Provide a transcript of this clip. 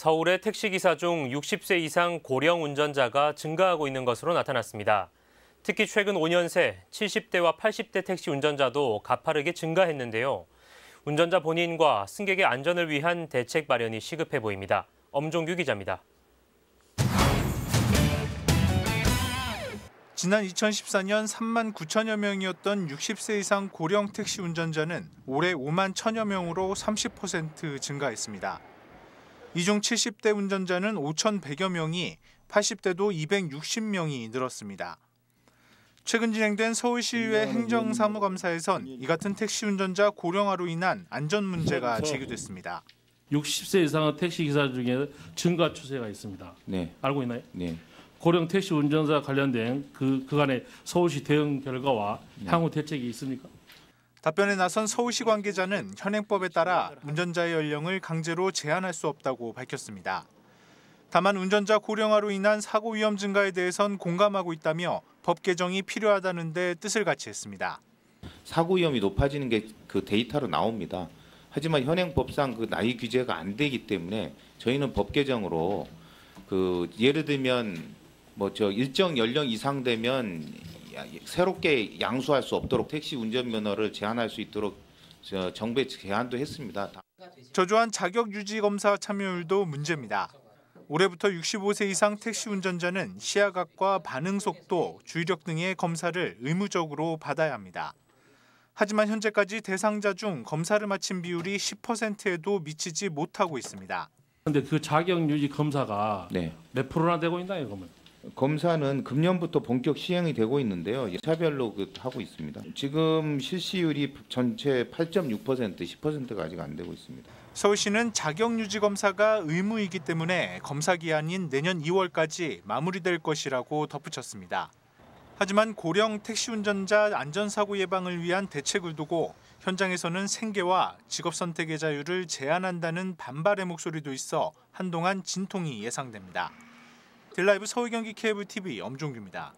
서울의 택시기사 중 60세 이상 고령 운전자가 증가하고 있는 것으로 나타났습니다. 특히 최근 5년 새 70대와 80대 택시 운전자도 가파르게 증가했는데요. 운전자 본인과 승객의 안전을 위한 대책 마련이 시급해 보입니다. 엄종규 기자입니다. 지난 2014년 3만 9천여 명이었던 60세 이상 고령 택시 운전자는 올해 5만 1천여 명으로 30% 증가했습니다. 이 중 70대 운전자는 5,100여 명이, 80대도 260명이 늘었습니다. 최근 진행된 서울시의회 행정사무감사에선 이 같은 택시 운전자 고령화로 인한 안전 문제가 제기됐습니다. 60세 이상의 택시기사 중에 증가 추세가 있습니다. 네. 알고 있나요? 네. 고령 택시 운전자 관련된 그간의 서울시 대응 결과와 향후 대책이 있습니까? 답변에 나선 서울시 관계자는 현행법에 따라 운전자의 연령을 강제로 제한할 수 없다고 밝혔습니다. 다만 운전자 고령화로 인한 사고 위험 증가에 대해선 공감하고 있다며 법 개정이 필요하다는 데 뜻을 같이 했습니다. 사고 위험이 높아지는 게 그 데이터로 나옵니다. 하지만 현행법상 그 나이 규제가 안 되기 때문에 저희는 법 개정으로 그 예를 들면 일정 연령 이상 되면 새롭게 양수할 수 없도록 택시 운전면허를 제한할 수 있도록 정부에 제안도 했습니다. 저조한 자격 유지 검사 참여율도 문제입니다. 올해부터 65세 이상 택시 운전자는 시야각과 반응 속도, 주의력 등의 검사를 의무적으로 받아야 합니다. 하지만 현재까지 대상자 중 검사를 마친 비율이 10%에도 미치지 못하고 있습니다. 그런데 그 자격 유지 검사가 네. 몇 프로나 되고 있나요, 그러면? 검사는 금년부터 본격 시행이 되고 있는데요. 차별로 하고 있습니다. 지금 실시율이 전체 8.6%, 10%가 아직 안 되고 있습니다. 서울시는 자격 유지 검사가 의무이기 때문에 검사 기한인 내년 2월까지 마무리될 것이라고 덧붙였습니다. 하지만 고령 택시 운전자 안전사고 예방을 위한 대책을 두고 현장에서는 생계와 직업 선택의 자유를 제한한다는 반발의 목소리도 있어 한동안 진통이 예상됩니다. 델라이브 서울 경기 케이블 TV 엄종규입니다.